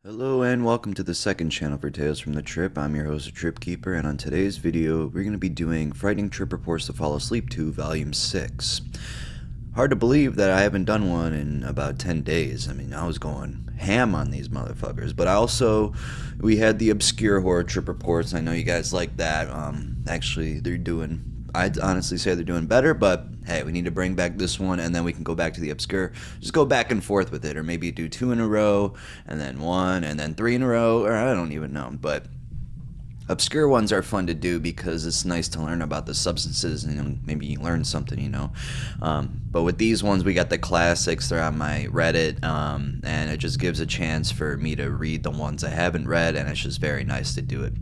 Hello and welcome to the second channel for Tales from the Trip. I'm your host, Trip Keeper, and on today's video, we're going to be doing Frightening Trip Reports to Fall Asleep to Volume 6. Hard to believe that I haven't done one in about 10 days. I mean, I was going ham on these motherfuckers, but we had the obscure horror trip reports. I know you guys like that. Actually, I'd honestly say they're doing better, but hey, we need to bring back this one, and then we can go back to the obscure. Just go back and forth with it, or maybe do 2 in a row, and then 1, and then 3 in a row, or I don't even know. But obscure ones are fun to do because it's nice to learn about the substances and maybe you learn something, But with these ones, we got the classics. They're on my Reddit, and it just gives a chance for me to read the ones I haven't read, and it's just very nice to do it.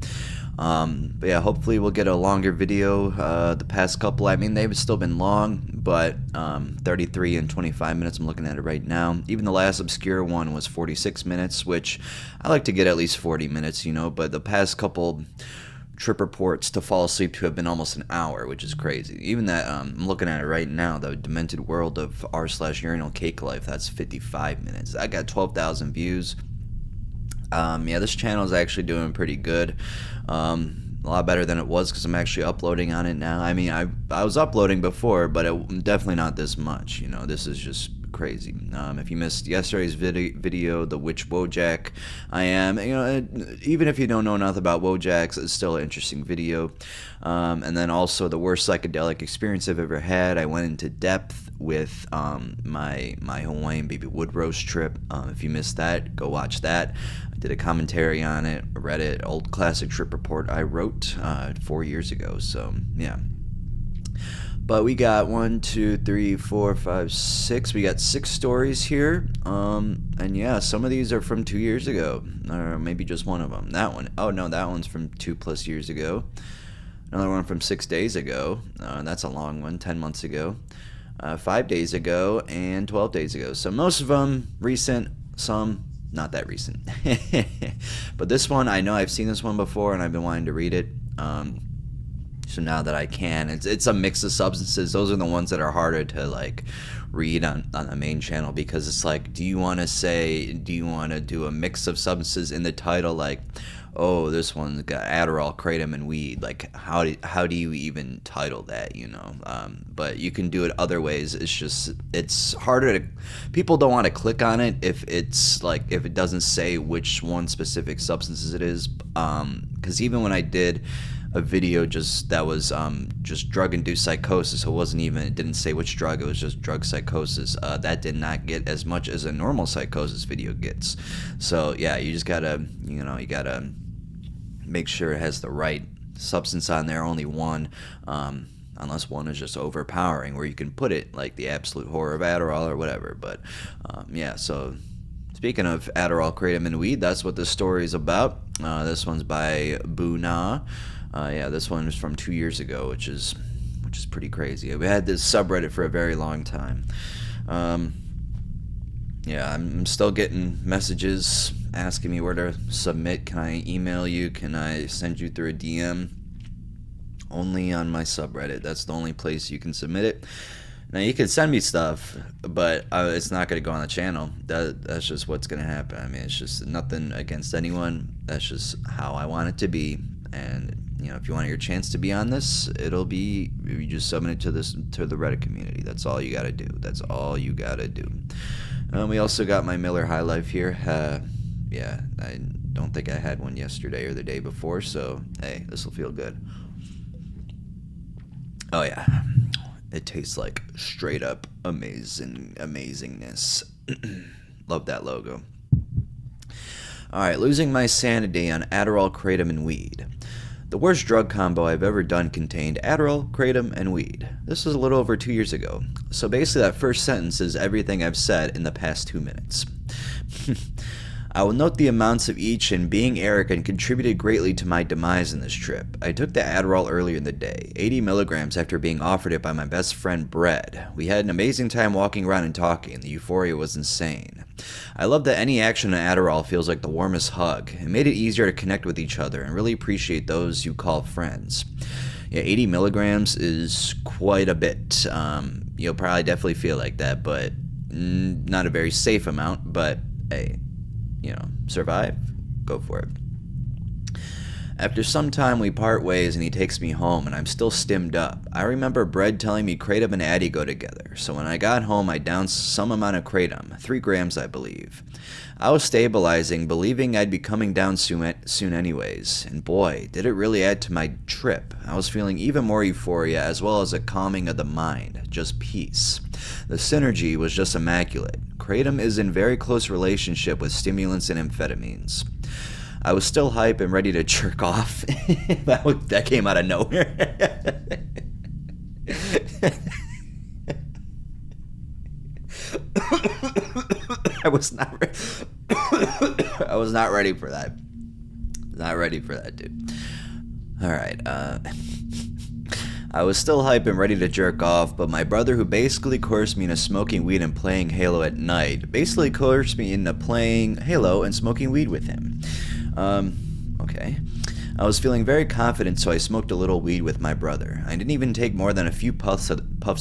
But yeah, hopefully we'll get a longer video. The past couple, I mean, they've still been long, but 33 and 25 minutes, I'm looking at it right now. Even the last obscure one was 46 minutes, which I like to get at least 40 minutes, but the past couple trip reports to fall asleep to have been almost an hour, which is crazy. Even that, I'm looking at it right now, the Demented World of r/Urinal Cake Life, that's 55 minutes. I got 12,000 views. Yeah, this channel is actually doing pretty good. A lot better than it was because I'm actually uploading on it now. I mean, I was uploading before, but definitely not this much. This is just crazy. If you missed yesterday's video, the Witch Wojak, even if you don't know nothing about Wojaks, it's still an interesting video. And then also the worst psychedelic experience I've ever had. I went into depth with my Hawaiian baby wood roast trip. If you missed that, go watch that. I did a commentary on it, read it, old classic trip report I wrote 4 years ago. So yeah. But we got 1, 2, 3, 4, 5, 6. We got 6 stories here. And yeah, some of these are from 2 years ago, or maybe just one of them. That one, oh no, that one's from 2+ years ago. Another one from 6 days ago. That's a long one, 10 months ago. 5 days ago, and 12 days ago. So most of them recent, some not that recent. But this one, I know I've seen this one before, and I've been wanting to read it. So now that I can, it's a mix of substances. Those are the ones that are harder to read on the main channel, because it's like, do you want to do a mix of substances in the title, like, oh, this one's got Adderall, kratom, and weed? Like, how do you even title that? But you can do it other ways. It's harder to, people don't want to click on it if it doesn't say which one specific substances it is. Because even when I did a video that was just drug-induced psychosis, it didn't say which drug, it was just drug psychosis, that did not get as much as a normal psychosis video gets. So yeah, you just gotta, you gotta make sure it has the right substance on there, only one, unless one is just overpowering, where you can put it like the absolute horror of Adderall or whatever. But yeah, so speaking of Adderall, kratom, and weed, that's what this story is about. This one's by Buna. Yeah, this one is from 2 years ago, which is pretty crazy. We had this subreddit for a very long time. Yeah, I'm still getting messages asking me where to submit. Can I email you? Can I send you through a DM? Only on my subreddit. That's the only place you can submit it. Now, you can send me stuff, but it's not going to go on the channel. That's just what's going to happen. I mean, it's just nothing against anyone. That's just how I want it to be. And if you want your chance to be on this, you just submit it to the Reddit community. That's all you got to do. That's all you got to do. We also got my Miller High Life here. Yeah, I don't think I had one yesterday or the day before, so hey, this will feel good. Oh yeah, it tastes like straight up amazingness. Love that logo. Alright, losing my sanity on Adderall, kratom, and weed. The worst drug combo I've ever done contained Adderall, kratom, and weed. This was a little over 2 years ago. So basically that first sentence is everything I've said in the past 2 minutes. I will note the amounts of each, and being arrogant contributed greatly to my demise in this trip. I took the Adderall earlier in the day, 80 milligrams after being offered it by my best friend Brad. We had an amazing time walking around and talking. The euphoria was insane. I love that any action on Adderall feels like the warmest hug. It made it easier to connect with each other and really appreciate those you call friends. Yeah, 80 milligrams is quite a bit. You'll probably definitely feel like that, but not a very safe amount. But hey, survive, go for it. After some time, we part ways and he takes me home, and I'm still stimmed up. I remember Bread telling me Kratom and Addy go together, so when I got home, I downed some amount of Kratom, 3 grams, I believe. I was stabilizing, believing I'd be coming down soon anyways, and boy, did it really add to my trip. I was feeling even more euphoria, as well as a calming of the mind, just peace. The synergy was just immaculate. Kratom is in very close relationship with stimulants and amphetamines. I was still hype and ready to jerk off. That came out of nowhere. I was not ready for that. Not ready for that, dude. All right. I was still hype and ready to jerk off, but my brother, who basically coerced me into smoking weed and playing Halo at night, basically coerced me into playing Halo and smoking weed with him. Okay. I was feeling very confident, so I smoked a little weed with my brother. I didn't even take more than a few puffs of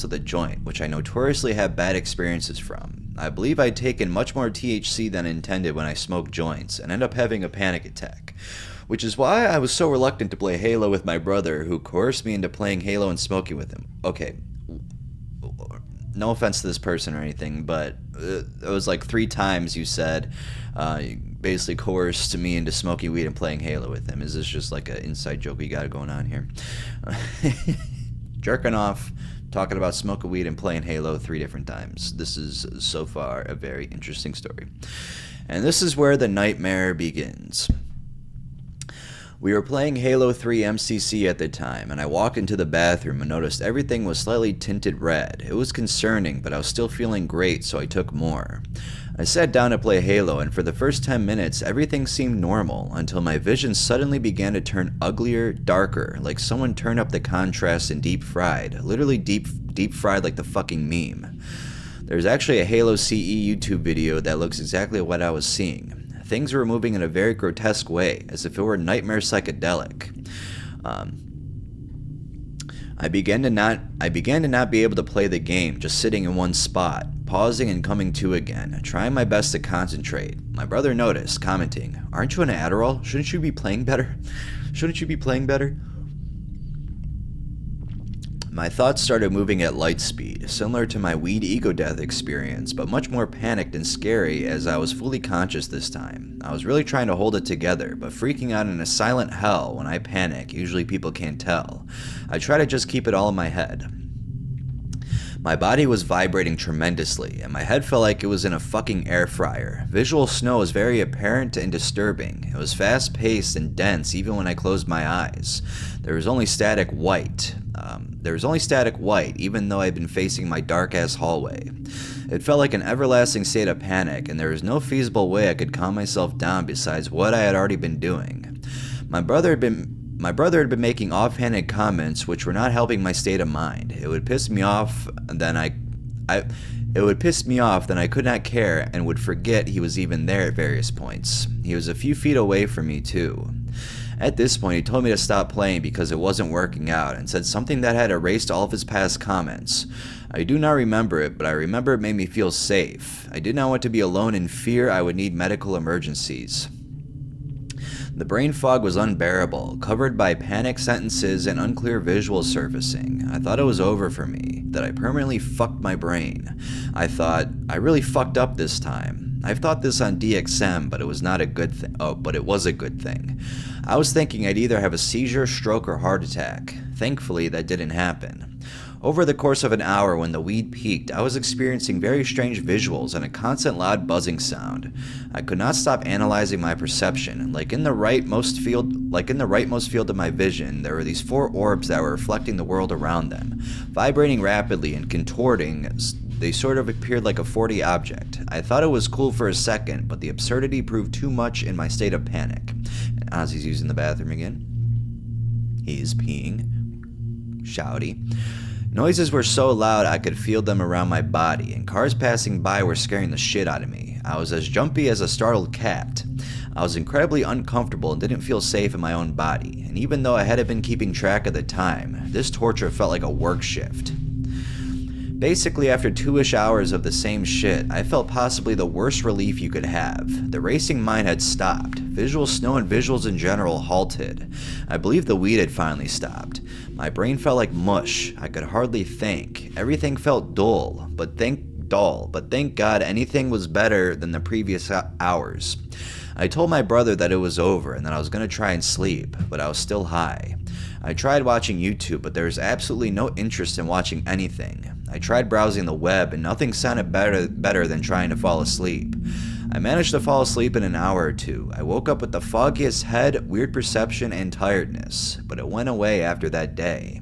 the joint, which I notoriously have bad experiences from. I believe I'd taken much more THC than intended when I smoked joints, and ended up having a panic attack. Which is why I was so reluctant to play Halo with my brother, who coerced me into playing Halo and smoking with him. Okay. No offense to this person or anything, but it was like 3 times you said you basically coerced me into smoking weed and playing Halo with him. Is this just like an inside joke we got going on here? Jerking off, talking about smoking weed and playing Halo 3 different times. This is so far a very interesting story. And this is where the nightmare begins. We were playing Halo 3 MCC at the time, and I walked into the bathroom and noticed everything was slightly tinted red. It was concerning, but I was still feeling great, so I took more. I sat down to play Halo, and for the first 10 minutes, everything seemed normal, until my vision suddenly began to turn uglier, darker, like someone turned up the contrast and deep fried. Literally deep fried like the fucking meme. There's actually a Halo CE YouTube video that looks exactly what I was seeing. Things were moving in a very grotesque way, as if it were nightmare psychedelic. I began to not be able to play the game, just sitting in one spot, pausing and coming to again, trying my best to concentrate. My brother noticed, commenting, "Aren't you on Adderall? Shouldn't you be playing better? Shouldn't you be playing better?" My thoughts started moving at light speed, similar to my weed ego death experience, but much more panicked and scary as I was fully conscious this time. I was really trying to hold it together, but freaking out in a silent hell when I panic. Usually people can't tell. I try to just keep it all in my head. My body was vibrating tremendously, and my head felt like it was in a fucking air fryer. Visual snow was very apparent and disturbing. It was fast-paced and dense even when I closed my eyes. There was only static white, even though I'd been facing my dark-ass hallway. It felt like an everlasting state of panic, and there was no feasible way I could calm myself down besides what I had already been doing. My brother had been making offhanded comments which were not helping my state of mind. It would piss me off, then I could not care and would forget he was even there at various points. He was a few feet away from me too. At this point, he told me to stop playing because it wasn't working out and said something that had erased all of his past comments. I do not remember it, but I remember it made me feel safe. I did not want to be alone in fear I would need medical emergencies. The brain fog was unbearable, covered by panic sentences and unclear visuals surfacing. I thought it was over for me, that I permanently fucked my brain. I thought, I really fucked up this time. I've thought this on DXM, but it was not a good thing. Oh, but it was a good thing. I was thinking I'd either have a seizure, stroke, or heart attack. Thankfully, that didn't happen. Over the course of an hour when the weed peaked, I was experiencing very strange visuals and a constant loud buzzing sound. I could not stop analyzing my perception. Like in the rightmost field of my vision, there were these 4 orbs that were reflecting the world around them. Vibrating rapidly and contorting, they sort of appeared like a 4D object. I thought it was cool for a second, but the absurdity proved too much in my state of panic. And Ozzy's using the bathroom again. He's peeing. Shouty. Noises were so loud I could feel them around my body, and cars passing by were scaring the shit out of me. I was as jumpy as a startled cat. I was incredibly uncomfortable and didn't feel safe in my own body, and even though I hadn't been keeping track of the time, this torture felt like a work shift. Basically, after 2-ish hours of the same shit, I felt possibly the worst relief you could have. The racing mind had stopped. Visual snow and visuals in general halted. I believe the weed had finally stopped. My brain felt like mush. I could hardly think. Everything felt dull, but thank God anything was better than the previous hours. I told my brother that it was over and that I was going to try and sleep, but I was still high. I tried watching YouTube, but there was absolutely no interest in watching anything. I tried browsing the web, and nothing sounded better than trying to fall asleep. I managed to fall asleep in an hour or two. I woke up with the foggiest head, weird perception, and tiredness, but it went away after that day.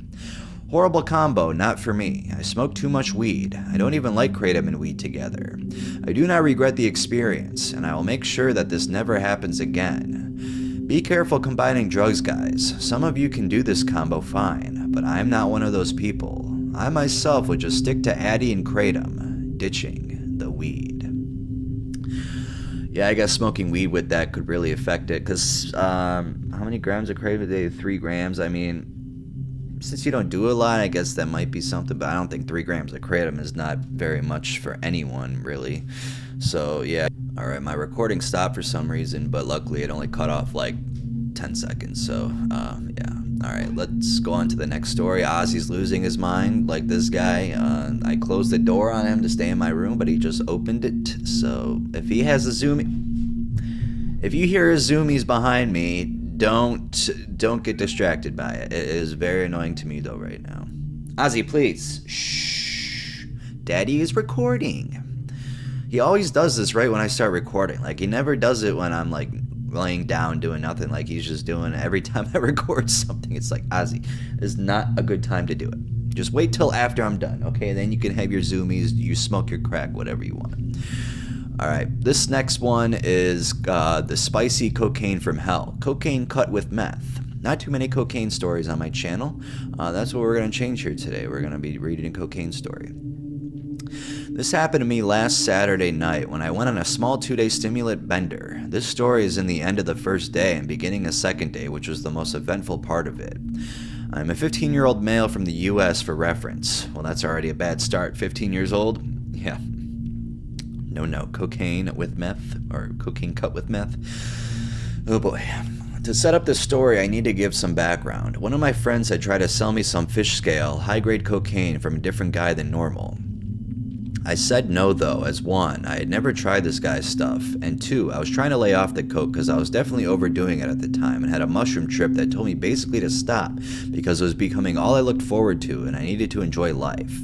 Horrible combo, not for me. I smoked too much weed. I don't even like kratom and weed together. I do not regret the experience, and I will make sure that this never happens again. Be careful combining drugs, guys. Some of you can do this combo fine, but I'm not one of those people. I myself would just stick to Addy and kratom, ditching the weed. Yeah, I guess smoking weed with that could really affect it, because how many grams of kratom a day? 3 grams? I mean, since you don't do a lot, I guess that might be something, but I don't think 3 grams of kratom is not very much for anyone, really. So, yeah. Alright, my recording stopped for some reason, but luckily it only cut off like 10 seconds, so, yeah. Alright, let's go on to the next story. Ozzy's losing his mind, like this guy. I closed the door on him to stay in my room, but he just opened it, so if he has a zoom... If you hear his zoomies behind me, don't get distracted by it. It is very annoying to me though right now. Ozzy, please. Shh. Daddy is recording. He always does this right when I start recording. Like, he never does it when I'm like laying down doing nothing. Like, he's just doing it every time I record something. It's like, Ozzy, this is not a good time to do it. Just wait till after I'm done, okay? Then you can have your zoomies, you smoke your crack, whatever you want. Alright, this next one is the spicy cocaine from hell. Cocaine cut with meth. Not too many cocaine stories on my channel. That's what we're going to change here today. We're going to be reading a cocaine story. This happened to me last Saturday night when I went on a small 2-day stimulant bender. This story is in the end of the first day and beginning a second day, which was the most eventful part of it. I'm a 15-year-old male from the US for reference. Well, that's already a bad start. 15 years old? Yeah. No, cocaine with meth, or cocaine cut with meth. Oh boy. To set up this story, I need to give some background. One of my friends had tried to sell me some fish scale, high-grade cocaine from a different guy than normal. I said no though, as 1, I had never tried this guy's stuff, and 2, I was trying to lay off the coke because I was definitely overdoing it at the time and had a mushroom trip that told me basically to stop because it was becoming all I looked forward to and I needed to enjoy life.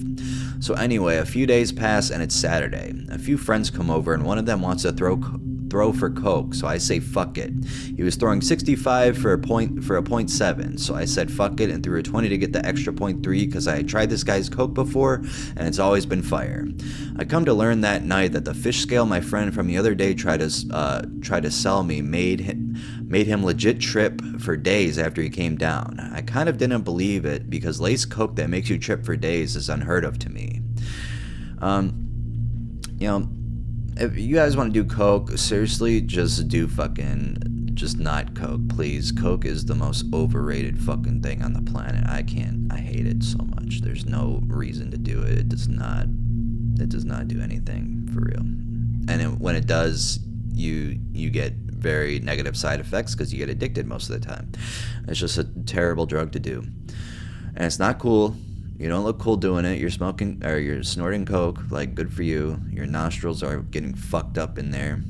So anyway, a few days pass and it's Saturday. A few friends come over and one of them wants to throw for coke, so I say fuck it. He was throwing 65 for a .7, so I said fuck it and threw a 20 to get the extra .3 because I had tried this guy's coke before and it's always been fire. I come to learn that night that the fish scale my friend from the other day tried to sell me made him legit trip for days after he came down. I kind of didn't believe it because lace coke that makes you trip for days is unheard of to me. You know, if you guys want to do coke, seriously, just not coke, please. Coke is the most overrated fucking thing on the planet. I hate it so much. There's no reason to do it. It does not do anything for real. And when it does, you get very negative side effects because you get addicted most of the time. It's just a terrible drug to do. And it's not cool. You don't look cool doing it. You're smoking, or you're snorting coke. Like, good for you. Your nostrils are getting fucked up in there.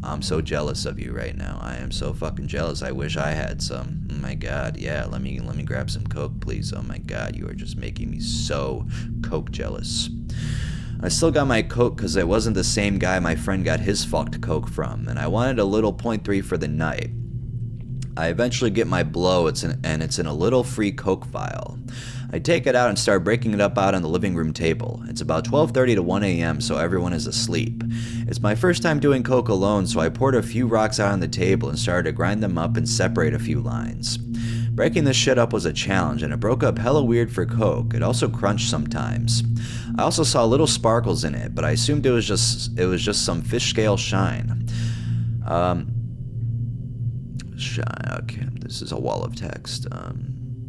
I'm so jealous of you right now. I am so fucking jealous. I wish I had some. Oh my god, yeah. Let me grab some coke, please. Oh my god, you are just making me so coke jealous. I still got my coke because it wasn't the same guy my friend got his fucked coke from, and I wanted a little .3 for the night. I eventually get my blow, and it's in a little free coke vial. I take it out and start breaking it up out on the living room table. It's about 12:30 to 1 a.m., so everyone is asleep. It's my first time doing coke alone, so I poured a few rocks out on the table and started to grind them up and separate a few lines. Breaking this shit up was a challenge, and it broke up hella weird for coke. It also crunched sometimes. I also saw little sparkles in it, but I assumed it was just some fish scale shine. Shine. Okay, this is a wall of text.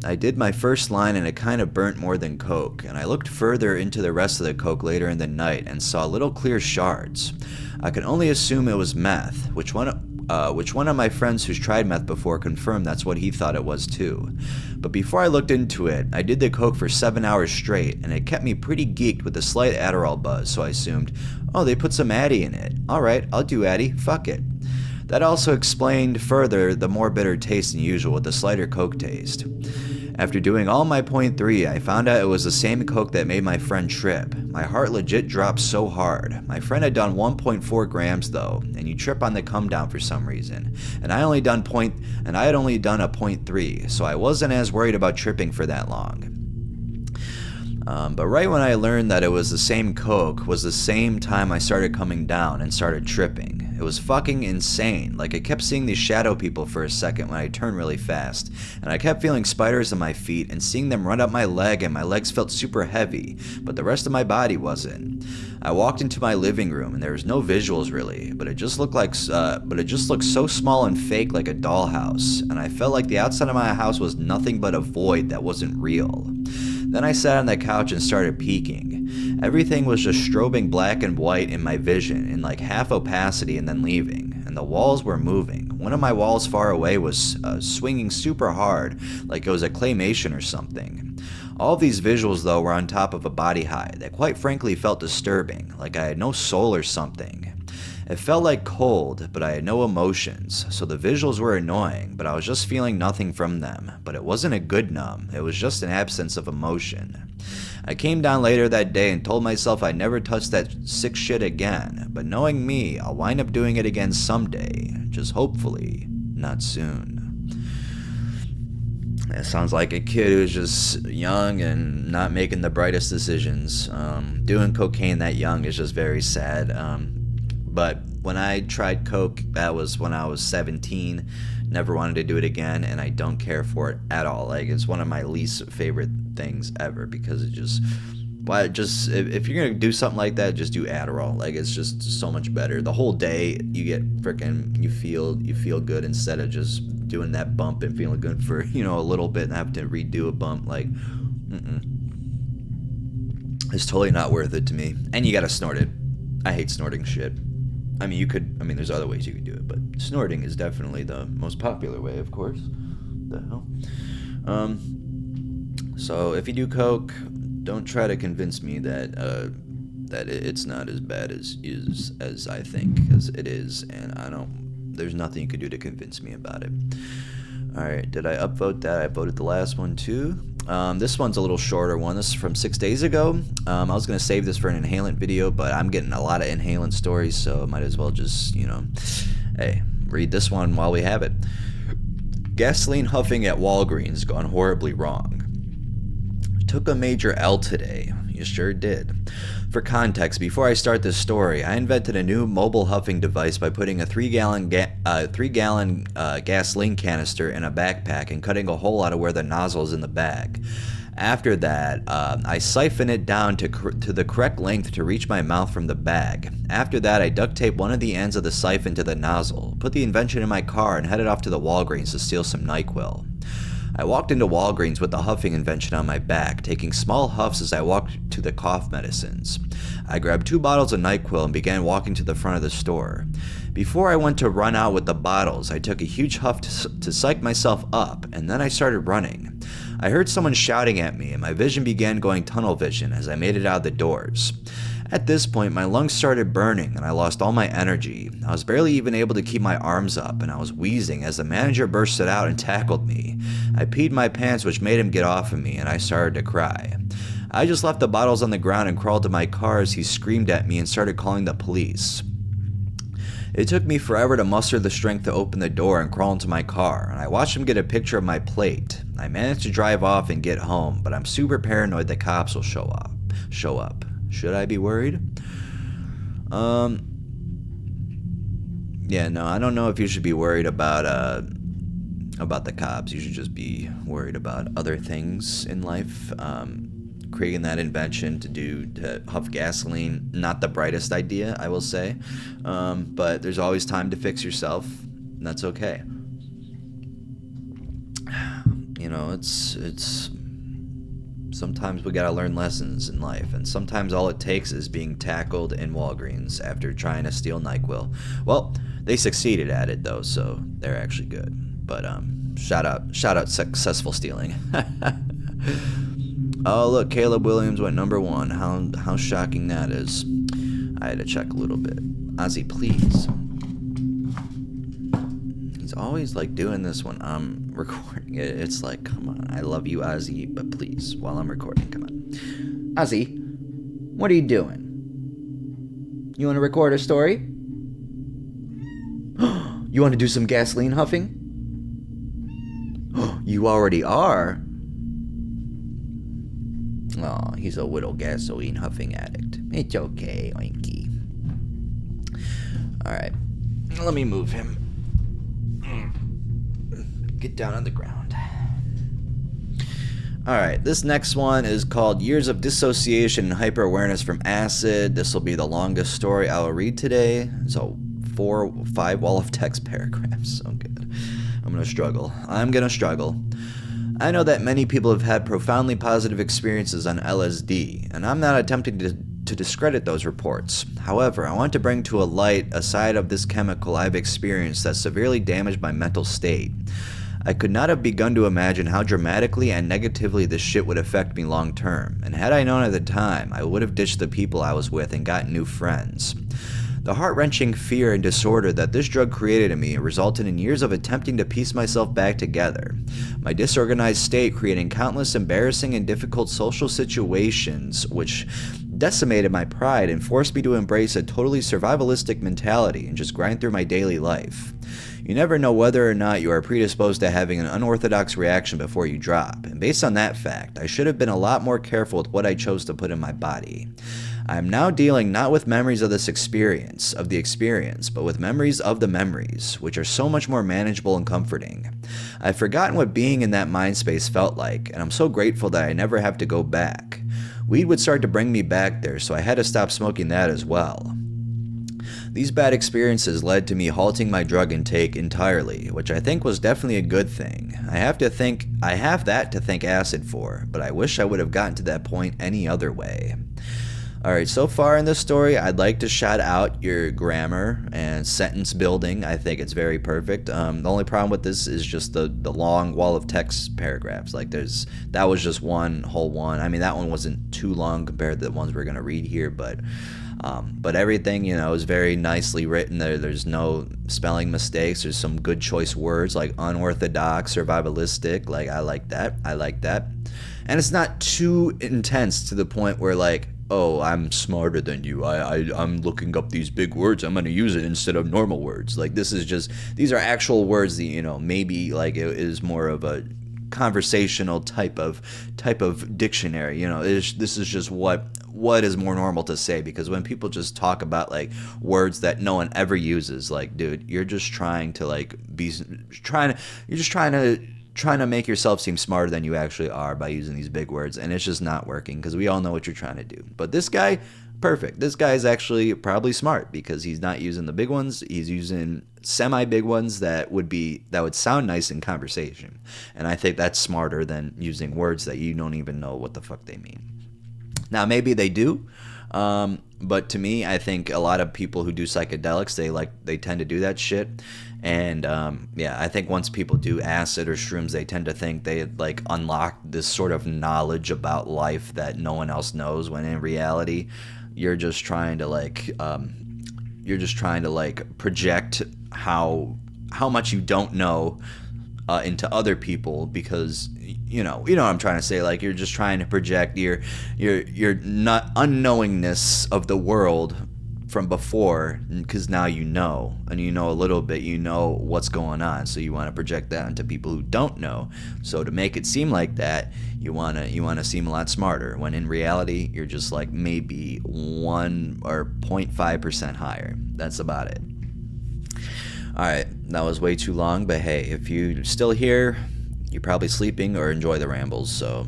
I did my first line and it kind of burnt more than coke, and I looked further into the rest of the coke later in the night and saw little clear shards. I can only assume it was meth, which one of my friends who's tried meth before confirmed that's what he thought it was too. But before I looked into it, I did the coke for 7 hours straight, and it kept me pretty geeked with a slight Adderall buzz, so I assumed, oh, they put some Addy in it. Alright, I'll do Addy, fuck it. That also explained further the more bitter taste than usual with the slighter coke taste. After doing all my .3, I found out it was the same coke that made my friend trip. My heart legit dropped so hard. My friend had done 1.4 grams though, and you trip on the come down for some reason. And I had only done a .3, so I wasn't as worried about tripping for that long. But right when I learned that it was the same coke was the same time I started coming down and started tripping. It was fucking insane. Like, I kept seeing these shadow people for a second when I turned really fast, and I kept feeling spiders on my feet and seeing them run up my leg, and my legs felt super heavy, but the rest of my body wasn't. I walked into my living room and there was no visuals really, but it just looked so small and fake, like a dollhouse, and I felt like the outside of my house was nothing but a void that wasn't real. Then I sat on the couch and started peeking. Everything was just strobing black and white in my vision in like half opacity and then leaving, and the walls were moving. One of my walls far away was swinging super hard, like it was a claymation or something. All of these visuals though were on top of a body high that quite frankly felt disturbing, like I had no soul or something. It felt like cold, but I had no emotions, so the visuals were annoying, but I was just feeling nothing from them. But it wasn't a good numb, it was just an absence of emotion. I came down later that day and told myself I'd never touch that sick shit again, but knowing me, I'll wind up doing it again someday, just hopefully, not soon. That sounds like a kid who's just young and not making the brightest decisions. Doing cocaine that young is just very sad. But when I tried coke, that was when I was 17. Never wanted to do it again, and I don't care for it at all. Like, it's one of my least favorite things ever because it just, if you're gonna do something like that, just do Adderall. Like, it's just so much better. The whole day you get you feel good instead of just doing that bump and feeling good for a little bit and have to redo a bump. Like, it's totally not worth it to me. And you gotta snort it. I hate snorting shit. There's other ways you could do it, but snorting is definitely the most popular way, of course. The hell? So if you do coke, don't try to convince me that it's not as bad as I think, because it is, and there's nothing you could do to convince me about it. Alright, did I upvote that? I voted the last one too. This one's a little shorter one. This is from 6 days ago. I was going to save this for an inhalant video, but I'm getting a lot of inhalant stories, so might as well just, hey, read this one while we have it. Gasoline huffing at Walgreens gone horribly wrong. Took a major L today. You sure did. For context, before I start this story, I invented a new mobile huffing device by putting a 3-gallon gasoline canister in a backpack and cutting a hole out of where the nozzle is in the bag. After that, I siphon it down to the correct length to reach my mouth from the bag. After that, I duct tape one of the ends of the siphon to the nozzle, put the invention in my car, and headed off to the Walgreens to steal some NyQuil. I walked into Walgreens with the huffing invention on my back, taking small huffs as I walked to the cough medicines. I grabbed 2 bottles of NyQuil and began walking to the front of the store. Before I went to run out with the bottles, I took a huge huff to psych myself up, and then I started running. I heard someone shouting at me, and my vision began going tunnel vision as I made it out the doors. At this point, my lungs started burning and I lost all my energy. I was barely even able to keep my arms up, and I was wheezing as the manager bursted out and tackled me. I peed my pants, which made him get off of me, and I started to cry. I just left the bottles on the ground and crawled to my car as he screamed at me and started calling the police. It took me forever to muster the strength to open the door and crawl into my car, and I watched him get a picture of my plate. I managed to drive off and get home, but I'm super paranoid the cops will show up. Should I be worried? Yeah, no, I don't know if you should be worried about the cops. You should just be worried about other things in life. Creating that invention to huff gasoline, not the brightest idea, I will say. But there's always time to fix yourself, and that's okay. you know, it's sometimes we gotta learn lessons in life, and sometimes all it takes is being tackled in Walgreens after trying to steal NyQuil. Well, they succeeded at it though, so they're actually good. But shout out successful stealing. Oh look, Caleb Williams went #1. How shocking that is. I had to check a little bit. Ozzy, please. He's always like doing this when I'm recording it. It's like, come on, I love you, Ozzy, but please, while I'm recording, come on. Ozzy, what are you doing? You want to record a story? You want to do some gasoline huffing? You already are? Oh, he's a little gasoline huffing addict. It's okay, Oinky. Alright, let me move him. Get down on the ground. Alright, this next one is called Years of Dissociation and Hyper-Awareness from Acid. This will be the longest story I will read today. So 5 wall of text paragraphs. So good. I'm gonna struggle. I know that many people have had profoundly positive experiences on LSD, and I'm not attempting to discredit those reports. However, I want to bring to a light a side of this chemical I've experienced that severely damaged my mental state. I could not have begun to imagine how dramatically and negatively this shit would affect me long term, and had I known at the time, I would have ditched the people I was with and gotten new friends. The heart-wrenching fear and disorder that this drug created in me resulted in years of attempting to piece myself back together. My disorganized state creating countless embarrassing and difficult social situations which decimated my pride and forced me to embrace a totally survivalistic mentality and just grind through my daily life. You never know whether or not you are predisposed to having an unorthodox reaction before you drop, and based on that fact, I should have been a lot more careful with what I chose to put in my body. I am now dealing not with memories of the experience, but with memories of the memories, which are so much more manageable and comforting. I've forgotten what being in that mind space felt like, and I'm so grateful that I never have to go back. Weed would start to bring me back there, so I had to stop smoking that as well. These bad experiences led to me halting my drug intake entirely, which I think was definitely a good thing. I have that to thank acid for, but I wish I would have gotten to that point any other way. Alright, so far in this story, I'd like to shout out your grammar and sentence building. I think it's very perfect. The only problem with this is just the long wall of text paragraphs. Like that was just one whole one. I mean, that one wasn't too long compared to the ones we're going to read here, but everything, is very nicely written. There's no spelling mistakes. There's some good choice words like unorthodox, survivalistic. Like, I like that. And it's not too intense to the point where like, oh, I'm smarter than you. I'm looking up these big words. I'm going to use it instead of normal words. Like, these are actual words that, maybe like it is more of a conversational type of dictionary. This is just what is more normal to say, because when people just talk about like words that no one ever uses, like, dude, you're just trying to like trying to make yourself seem smarter than you actually are by using these big words, and it's just not working because we all know what you're trying to do. But this guy, perfect. This guy is actually probably smart because he's not using the big ones. He's using semi-big ones that would sound nice in conversation, and I think that's smarter than using words that you don't even know what the fuck they mean. Now maybe they do, but to me, I think a lot of people who do psychedelics, they tend to do that shit. And I think once people do acid or shrooms, they tend to think they like unlock this sort of knowledge about life that no one else knows, when in reality you're just trying to project how much you don't know into other people, because you know what I'm trying to say. Like, you're just trying to project your not unknowingness of the world from before, because now you know, and you know a little bit, you know what's going on, so you want to project that onto people who don't know. So to make it seem like that, you want to seem a lot smarter, when in reality you're just like maybe 1 or 0.5% higher. That's about it. Alright, that was way too long, but hey, if you're still here, you're probably sleeping or enjoy the rambles, so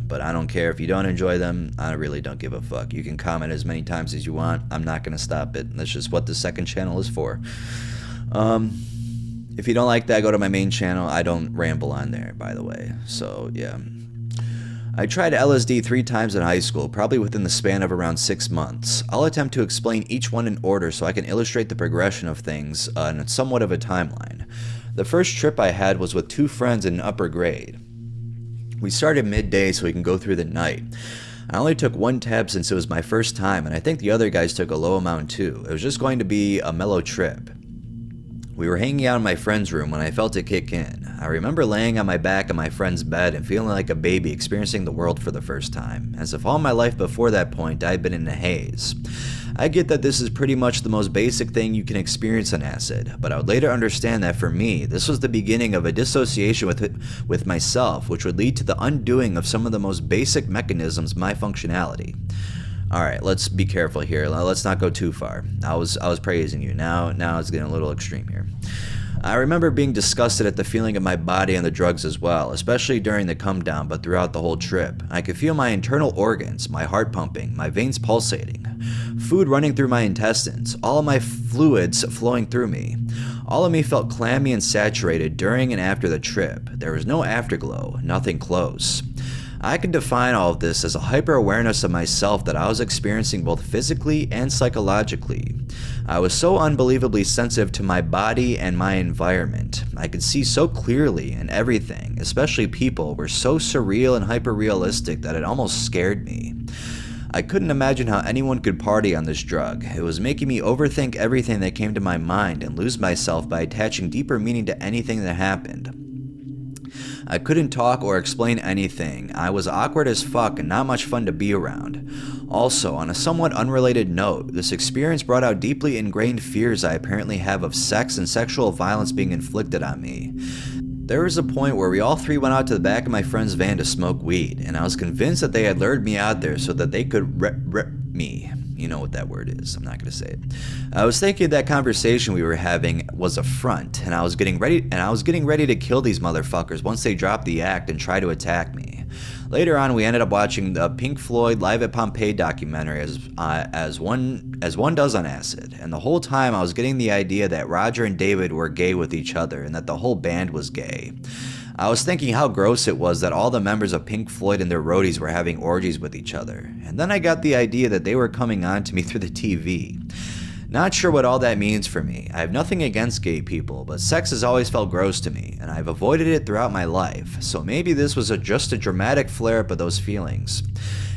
but I don't care if you don't enjoy them. I really don't give a fuck. You can comment as many times as you want. I'm not going to stop it. That's just what the second channel is for. If you don't like that, go to my main channel. I don't ramble on there, by the way. So, yeah. I tried LSD 3 times in high school, probably within the span of around 6 months. I'll attempt to explain each one in order so I can illustrate the progression of things in somewhat of a timeline. The first trip I had was with 2 friends in upper grade. We started midday so we can go through the night. I only took 1 tab since it was my first time, and I think the other guys took a low amount too. It was just going to be a mellow trip. We were hanging out in my friend's room when I felt it kick in. I remember laying on my back in my friend's bed and feeling like a baby experiencing the world for the first time, as if all my life before that point I had been in a haze. I get that this is pretty much the most basic thing you can experience on acid, but I would later understand that for me, this was the beginning of a dissociation with myself, which would lead to the undoing of some of the most basic mechanisms of my functionality. Alright, let's be careful here. Let's not go too far. I was praising you. Now it's getting a little extreme here. I remember being disgusted at the feeling of my body and the drugs as well, especially during the come down, but throughout the whole trip. I could feel my internal organs, my heart pumping, my veins pulsating, food running through my intestines, all of my fluids flowing through me. All of me felt clammy and saturated during and after the trip. There was no afterglow, nothing close. I can define all of this as a hyper-awareness of myself that I was experiencing both physically and psychologically. I was so unbelievably sensitive to my body and my environment. I could see so clearly, and everything, especially people, were so surreal and hyper-realistic that it almost scared me. I couldn't imagine how anyone could party on this drug. It was making me overthink everything that came to my mind and lose myself by attaching deeper meaning to anything that happened. I couldn't talk or explain anything. I was awkward as fuck and not much fun to be around. Also, on a somewhat unrelated note, this experience brought out deeply ingrained fears I apparently have of sex and sexual violence being inflicted on me. There was a point where we all 3 went out to the back of my friend's van to smoke weed, and I was convinced that they had lured me out there so that they could rep me. You know what that word is. I'm not going to say it. I was thinking that conversation we were having was a front, and I was getting ready to kill these motherfuckers once they dropped the act and try to attack me. Later on, we ended up watching the Pink Floyd Live at Pompeii documentary as one does on acid, and the whole time I was getting the idea that Roger and David were gay with each other and that the whole band was gay. I was thinking how gross it was that all the members of Pink Floyd and their roadies were having orgies with each other, and then I got the idea that they were coming on to me through the TV. Not sure what all that means for me. I have nothing against gay people, but sex has always felt gross to me, and I've avoided it throughout my life, so maybe this was just a dramatic flare-up of those feelings.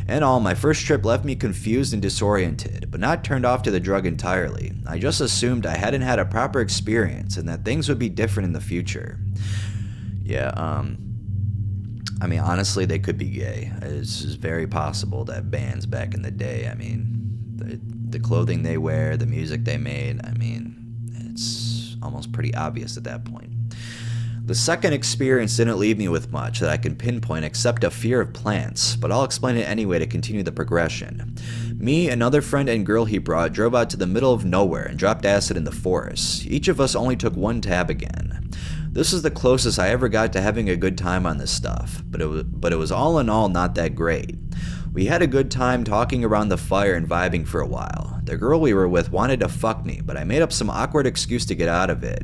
In all, my first trip left me confused and disoriented, but not turned off to the drug entirely. I just assumed I hadn't had a proper experience and that things would be different in the future. Yeah, I mean, honestly, they could be gay. It's just very possible that bands back in the day, I mean, the clothing they wear, the music they made, I mean, it's almost pretty obvious at that point. The second experience didn't leave me with much that I can pinpoint except a fear of plants, but I'll explain it anyway to continue the progression. Me, another friend, and girl he brought drove out to the middle of nowhere and dropped acid in the forest. Each of us only took 1 tab again. This is the closest I ever got to having a good time on this stuff, but it was all in all not that great. We had a good time talking around the fire and vibing for a while. The girl we were with wanted to fuck me, but I made up some awkward excuse to get out of it.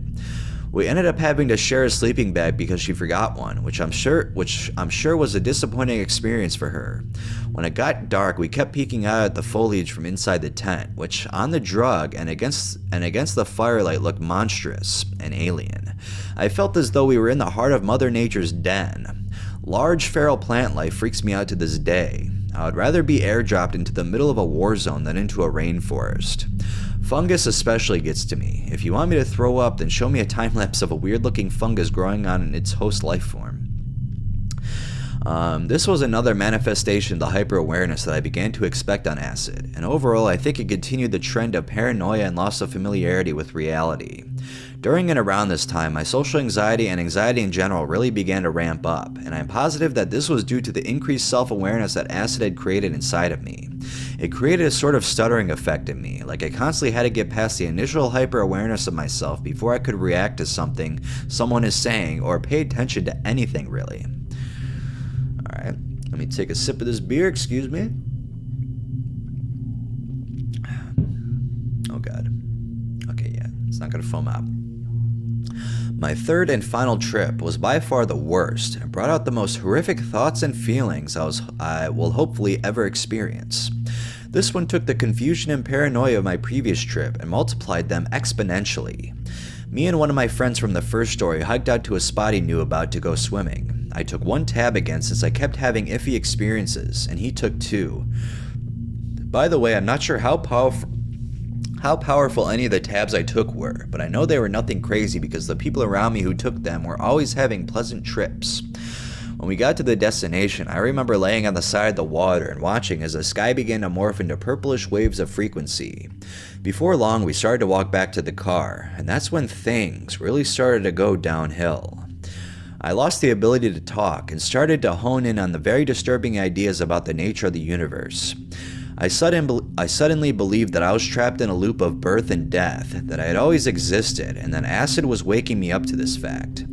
We ended up having to share a sleeping bag because she forgot one, which I'm sure was a disappointing experience for her. When it got dark, we kept peeking out at the foliage from inside the tent, which on the drug and against the firelight looked monstrous and alien. I felt as though we were in the heart of Mother Nature's den. Large feral plant life freaks me out to this day. I would rather be airdropped into the middle of a war zone than into a rainforest. Fungus especially gets to me. If you want me to throw up, then show me a time lapse of a weird looking fungus growing on its host life form. This was another manifestation of the hyper-awareness that I began to expect on acid, and overall I think it continued the trend of paranoia and loss of familiarity with reality. During and around this time, my social anxiety and anxiety in general really began to ramp up, and I'm positive that this was due to the increased self-awareness that acid had created inside of me. It created a sort of stuttering effect in me, like I constantly had to get past the initial hyper-awareness of myself before I could react to something someone is saying or pay attention to anything really. Alright, let me take a sip of this beer, excuse me. Oh god. Okay, yeah, it's not gonna foam out. My third and final trip was by far the worst and brought out the most horrific thoughts and feelings I will hopefully ever experience. This one took the confusion and paranoia of my previous trip and multiplied them exponentially. Me and one of my friends from the first story hiked out to a spot he knew about to go swimming. I took one tab again since I kept having iffy experiences, and he took two. By the way, I'm not sure how powerful any of the tabs I took were, but I know they were nothing crazy because the people around me who took them were always having pleasant trips. When we got to the destination, I remember laying on the side of the water and watching as the sky began to morph into purplish waves of frequency. Before long, we started to walk back to the car, and that's when things really started to go downhill. I lost the ability to talk and started to hone in on the very disturbing ideas about the nature of the universe. I suddenly believed that I was trapped in a loop of birth and death, that I had always existed, and that acid was waking me up to this fact.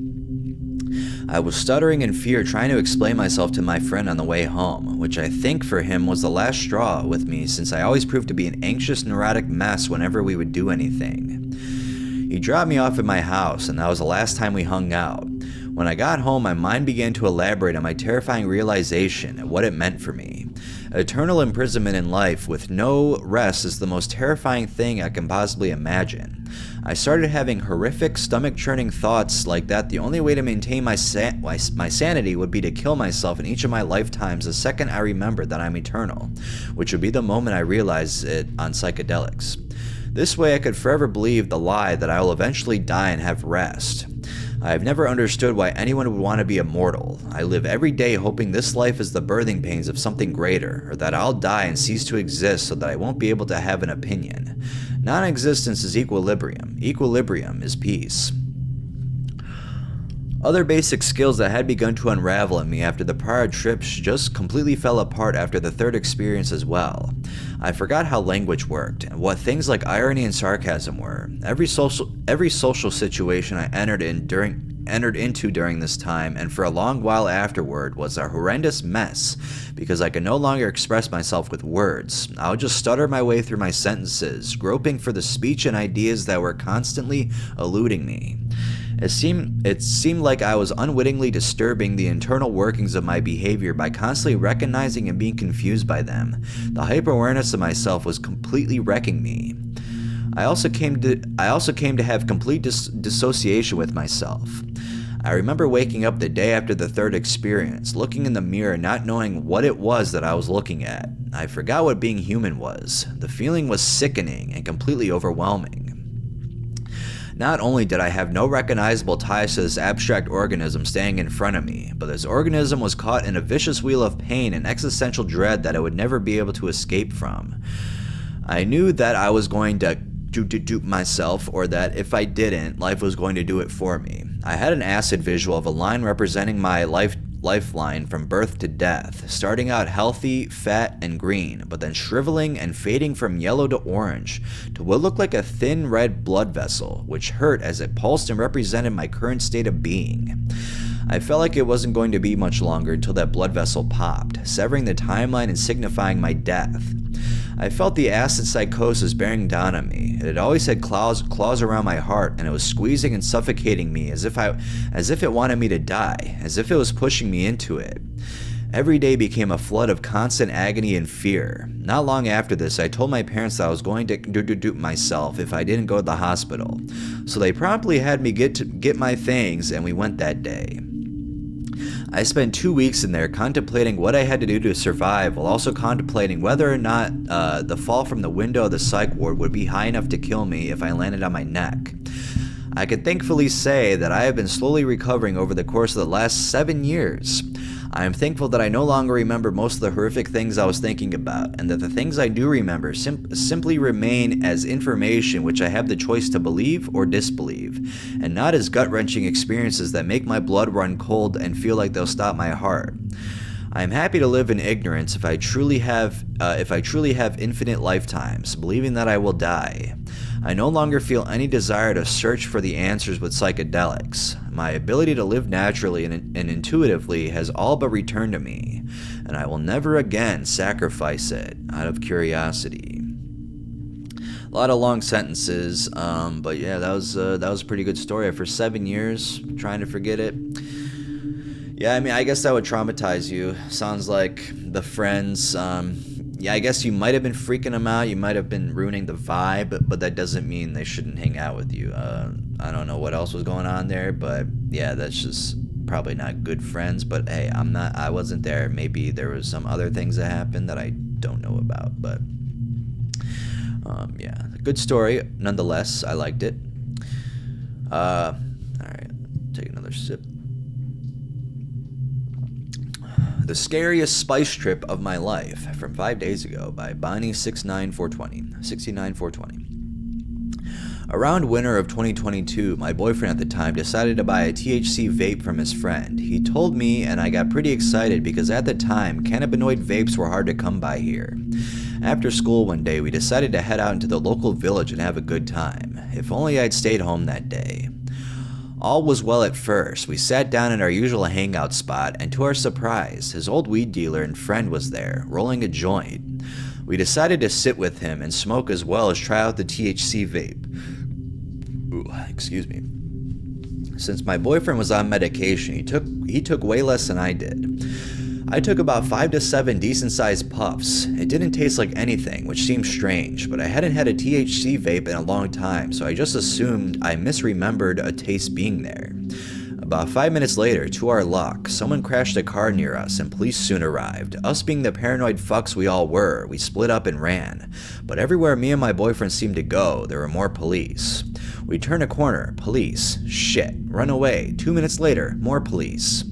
I was stuttering in fear, trying to explain myself to my friend on the way home, which I think for him was the last straw with me since I always proved to be an anxious, neurotic mess whenever we would do anything. He dropped me off at my house, and that was the last time we hung out. When I got home, my mind began to elaborate on my terrifying realization and what it meant for me. Eternal imprisonment in life with no rest is the most terrifying thing I can possibly imagine. I started having horrific, stomach-churning thoughts like that the only way to maintain my sanity would be to kill myself in each of my lifetimes the second I remembered that I'm eternal, which would be the moment I realized it on psychedelics. This way I could forever believe the lie that I will eventually die and have rest. I have never understood why anyone would want to be immortal. I live every day hoping this life is the birthing pains of something greater, or that I'll die and cease to exist so that I won't be able to have an opinion. Non-existence is equilibrium. Equilibrium is peace. Other basic skills that had begun to unravel in me after the prior trips just completely fell apart after the third experience as well. I forgot how language worked and what things like irony and sarcasm were. Every social situation I entered into during this time and for a long while afterward was a horrendous mess because I could no longer express myself with words. I would just stutter my way through my sentences, groping for the speech and ideas that were constantly eluding me. It seemed like I was unwittingly disturbing the internal workings of my behavior by constantly recognizing and being confused by them. The hyper-awareness of myself was completely wrecking me. I also came to have complete dissociation with myself. I remember waking up the day after the third experience, looking in the mirror, not knowing what it was that I was looking at. I forgot what being human was. The feeling was sickening and completely overwhelming. Not only did I have no recognizable ties to this abstract organism standing in front of me, but this organism was caught in a vicious wheel of pain and existential dread that I would never be able to escape from. I knew that I was going to do myself, or that if I didn't, life was going to do it for me. I had an acid visual of a line representing my lifeline from birth to death, starting out healthy, fat, and green, but then shriveling and fading from yellow to orange to what looked like a thin red blood vessel, which hurt as it pulsed and represented my current state of being. I felt like it wasn't going to be much longer until that blood vessel popped, severing the timeline and signifying my death. I felt the acid psychosis bearing down on me. It had always had claws around my heart, and it was squeezing and suffocating me as if it wanted me to die, as if it was pushing me into it. Every day became a flood of constant agony and fear. Not long after this, I told my parents that I was going to do myself if I didn't go to the hospital. So they promptly had me get my things, and we went that day. I spent 2 weeks in there contemplating what I had to do to survive, while also contemplating whether or not the fall from the window of the psych ward would be high enough to kill me if I landed on my neck. I can thankfully say that I have been slowly recovering over the course of the last 7 years. I am thankful that I no longer remember most of the horrific things I was thinking about, and that the things I do remember simply remain as information which I have the choice to believe or disbelieve, and not as gut-wrenching experiences that make my blood run cold and feel like they'll stop my heart. I am happy to live in ignorance if I truly have infinite lifetimes, believing that I will die. I no longer feel any desire to search for the answers with psychedelics. My ability to live naturally and intuitively has all but returned to me, and I will never again sacrifice it out of curiosity. lot of long sentences, but yeah, that was a pretty good story. For 7 years, trying to forget it. Yeah, I mean, I guess that would traumatize you. Sounds like the friends. Yeah, I guess you might have been freaking them out. You might have been ruining the vibe, but that doesn't mean they shouldn't hang out with you. I don't know what else was going on there, but yeah, that's just probably not good friends. But hey, I wasn't there. Maybe there was some other things that happened that I don't know about. But yeah, good story nonetheless. I liked it. All right, take another sip. The Scariest Spice Trip of My Life from 5 days ago by Bonnie 69420. Around winter of 2022, my boyfriend at the time decided to buy a THC vape from his friend. He told me, and I got pretty excited because at the time, cannabinoid vapes were hard to come by here. After school one day, we decided to head out into the local village and have a good time. If only I'd stayed home that day. All was well at first. We sat down at our usual hangout spot, and to our surprise, his old weed dealer and friend was there, rolling a joint. We decided to sit with him and smoke as well as try out the THC vape. Ooh, excuse me. Since my boyfriend was on medication, he took way less than I did. I took about 5 to 7 decent-sized puffs. It didn't taste like anything, which seemed strange, but I hadn't had a THC vape in a long time, so I just assumed I misremembered a taste being there. About 5 minutes later, to our luck, someone crashed a car near us and police soon arrived. Us being the paranoid fucks we all were, we split up and ran. But everywhere me and my boyfriend seemed to go, there were more police. We turn a corner, police. Shit. Run away. 2 minutes later, more police.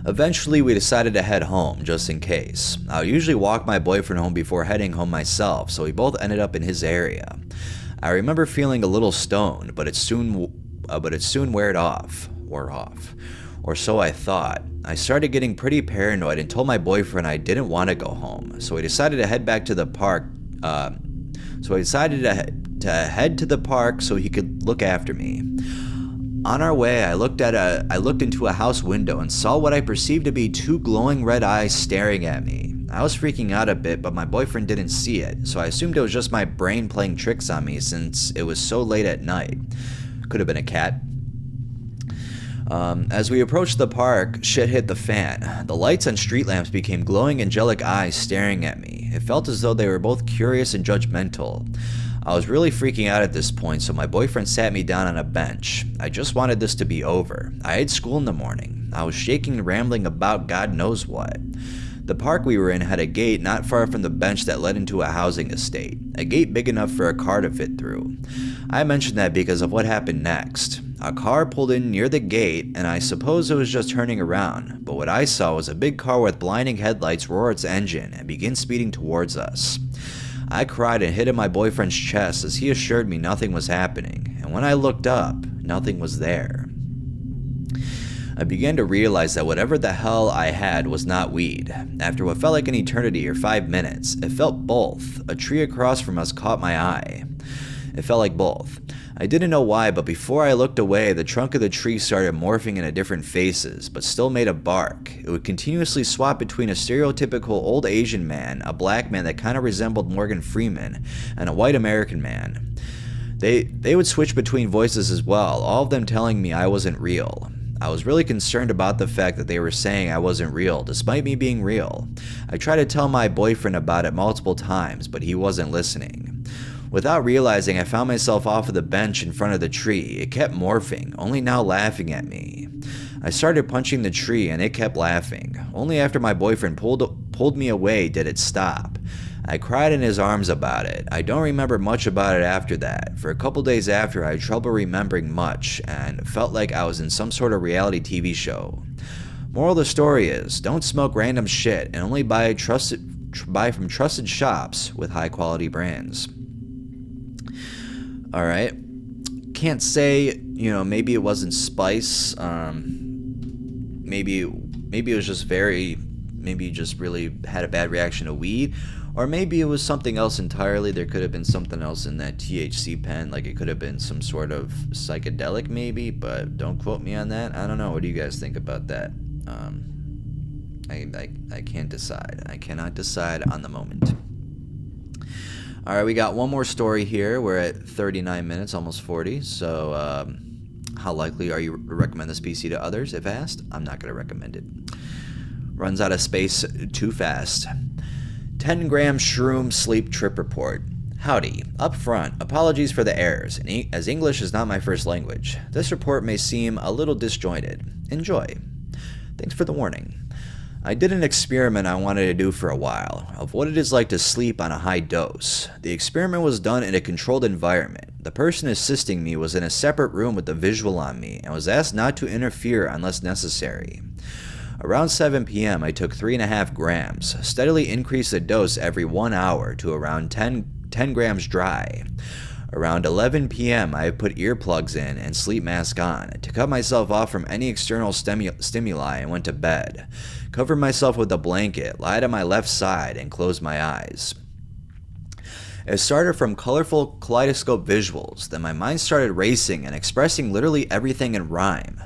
Eventually, we decided to head home, just in case. I would usually walk my boyfriend home before heading home myself, so we both ended up in his area. I remember feeling a little stoned, but it soon wore off. Or so I thought. I started getting pretty paranoid and told my boyfriend I didn't want to go home, so we decided to head back to the park. To head to the park so he could look after me. On our way, I looked into a house window and saw what I perceived to be 2 glowing red eyes staring at me. I was freaking out a bit, but my boyfriend didn't see it, so I assumed it was just my brain playing tricks on me since it was so late at night. Could have been a cat. As we approached the park, shit hit the fan. The lights and street lamps became glowing angelic eyes staring at me. It felt as though they were both curious and judgmental. I was really freaking out at this point, so my boyfriend sat me down on a bench. I just wanted this to be over. I had school in the morning. I was shaking and rambling about God knows what. The park we were in had a gate not far from the bench that led into a housing estate, a gate big enough for a car to fit through. I mentioned that because of what happened next. A car pulled in near the gate, and I suppose it was just turning around, but what I saw was a big car with blinding headlights roar its engine and begin speeding towards us. I cried and hit in my boyfriend's chest as he assured me nothing was happening, and when I looked up, nothing was there. I began to realize that whatever the hell I had was not weed. After what felt like an eternity or 5 minutes, it felt both. A tree across from us caught my eye. It felt like both. I didn't know why, but before I looked away, the trunk of the tree started morphing into different faces, but still made of bark. It would continuously swap between a stereotypical old Asian man, a black man that kind of resembled Morgan Freeman, and a white American man. They would switch between voices as well, all of them telling me I wasn't real. I was really concerned about the fact that they were saying I wasn't real, despite me being real. I tried to tell my boyfriend about it multiple times, but he wasn't listening. Without realizing, I found myself off of the bench in front of the tree. It kept morphing, only now laughing at me. I started punching the tree and it kept laughing. Only after my boyfriend pulled me away did it stop. I cried in his arms about it. I don't remember much about it after that. For a couple days after, I had trouble remembering much and felt like I was in some sort of reality TV show. Moral of the story is, don't smoke random shit and only buy from trusted shops with high quality brands. Alright. Can't say, maybe it wasn't spice. Maybe it was just maybe you just really had a bad reaction to weed. Or maybe it was something else entirely. There could have been something else in that THC pen. Like it could have been some sort of psychedelic maybe. But don't quote me on that. I don't know. What do you guys think about that? I can't decide. I cannot decide on the moment. All right, we got one more story here. We're at 39 minutes, almost 40. So, how likely are you to recommend this PC to others? If asked, I'm not going to recommend it. Runs out of space too fast. 10-gram shroom sleep trip report. Howdy. Up front, apologies for the errors, as English is not my first language. This report may seem a little disjointed. Enjoy. Thanks for the warning. I did an experiment I wanted to do for a while, of what it is like to sleep on a high dose. The experiment was done in a controlled environment. The person assisting me was in a separate room with a visual on me, and was asked not to interfere unless necessary. Around 7 p.m., I took 3.5 grams, steadily increased the dose every 1 hour to around 10 grams dry. Around 11 p.m., I put earplugs in and sleep mask on to cut myself off from any external stimuli and went to bed. Covered myself with a blanket, lied on my left side, and closed my eyes. It started from colorful kaleidoscope visuals, then my mind started racing and expressing literally everything in rhyme.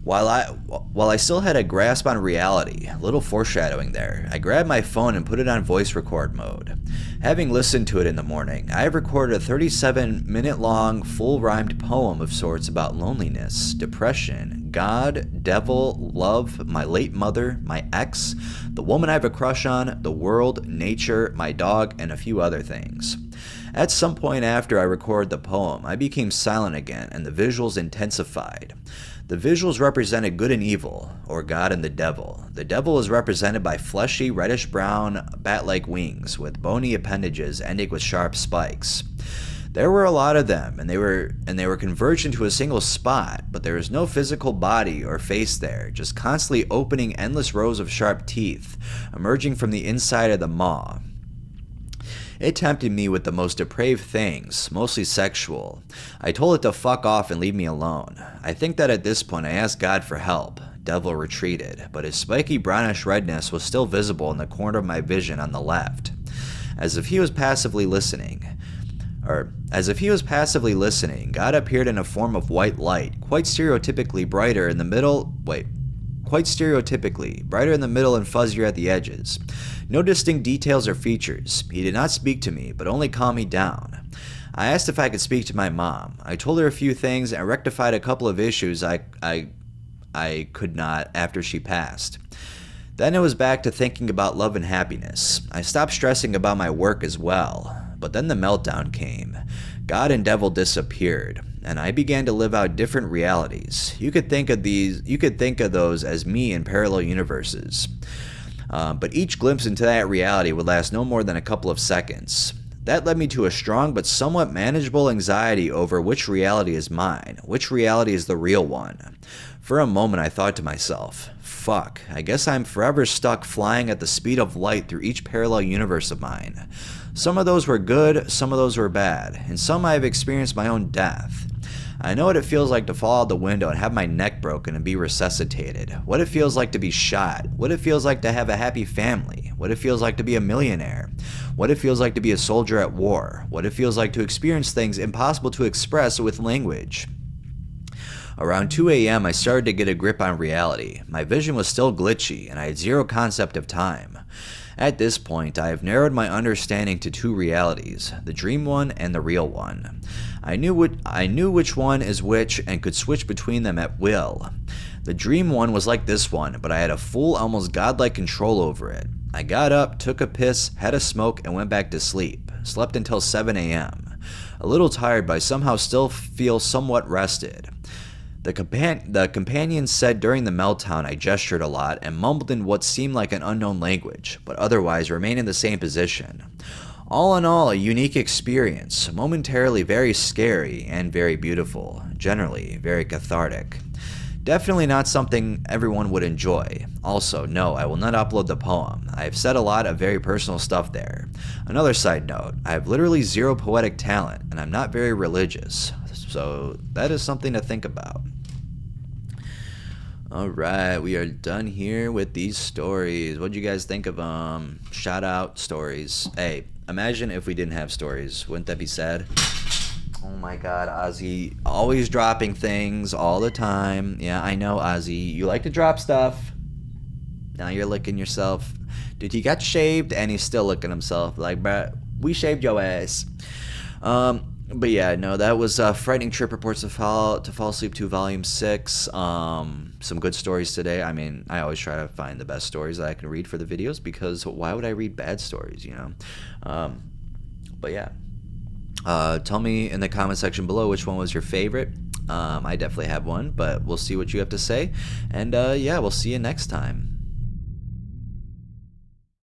While I still had a grasp on reality, a little foreshadowing there, I grabbed my phone and put it on voice record mode. Having listened to it in the morning, I have recorded a 37-minute-long, full-rhymed poem of sorts about loneliness, depression, God, devil, love, my late mother, my ex, the woman I have a crush on, the world, nature, my dog, and a few other things. At some point after I recorded the poem, I became silent again and the visuals intensified. The visuals represented good and evil, or God and the devil. The devil is represented by fleshy, reddish-brown, bat-like wings with bony appendages ending with sharp spikes. There were a lot of them, and they were converged into a single spot, but there was no physical body or face there, just constantly opening endless rows of sharp teeth, emerging from the inside of the maw. It tempted me with the most depraved things, mostly sexual. I told it to fuck off and leave me alone. I think that at this point I asked God for help. Devil retreated, but his spiky brownish redness was still visible in the corner of my vision on the left. As if he was passively listening, God appeared in a form of white light, quite stereotypically brighter in the middle and fuzzier at the edges. No distinct details or features. He did not speak to me, but only calm me down. I asked if I could speak to my mom. I told her a few things and rectified a couple of issues I could not after she passed. Then it was back to thinking about love and happiness. I stopped stressing about my work as well. But then the meltdown came. God and devil disappeared, and I began to live out different realities. You could think of those as me in parallel universes. But each glimpse into that reality would last no more than a couple of seconds. That led me to a strong but somewhat manageable anxiety over which reality is mine, which reality is the real one. For a moment I thought to myself, fuck, I guess I'm forever stuck flying at the speed of light through each parallel universe of mine. Some of those were good, some of those were bad, and some I have experienced my own death. I know what it feels like to fall out the window and have my neck broken and be resuscitated. What it feels like to be shot. What it feels like to have a happy family. What it feels like to be a millionaire. What it feels like to be a soldier at war. What it feels like to experience things impossible to express with language. Around 2 a.m., I started to get a grip on reality. My vision was still glitchy, and I had zero concept of time. At this point, I have narrowed my understanding to two realities, the dream one and the real one. I knew which one is which and could switch between them at will. The dream one was like this one, but I had a full, almost godlike control over it. I got up, took a piss, had a smoke, and went back to sleep. Slept until 7 a.m. A little tired, but I somehow still feel somewhat rested. The companion said during the meltdown I gestured a lot and mumbled in what seemed like an unknown language, but otherwise remained in the same position. All in all, a unique experience, momentarily very scary and very beautiful, generally very cathartic. Definitely not something everyone would enjoy. Also, no, I will not upload the poem. I have said a lot of very personal stuff there. Another side note, I have literally zero poetic talent, and I'm not very religious. So that is something to think about. Alright, we are done here with these stories. What'd you guys think of them? Shout out stories. Hey, imagine if we didn't have stories. Wouldn't that be sad? Oh my god, Ozzy. Always dropping things all the time. Yeah, I know, Ozzy. You like to drop stuff. Now you're licking yourself. Dude, he got shaved and he's still licking himself. Like, bruh, We shaved your ass. But yeah, no, that was Frightening Trip Reports to Fall Asleep to Volume 6. Some good stories today. I mean, I always try to find the best stories that I can read for the videos, because why would I read bad stories, you know? But yeah. Tell me in the comment section below which one was your favorite. I definitely have one, but we'll see what you have to say. And yeah, we'll see you next time.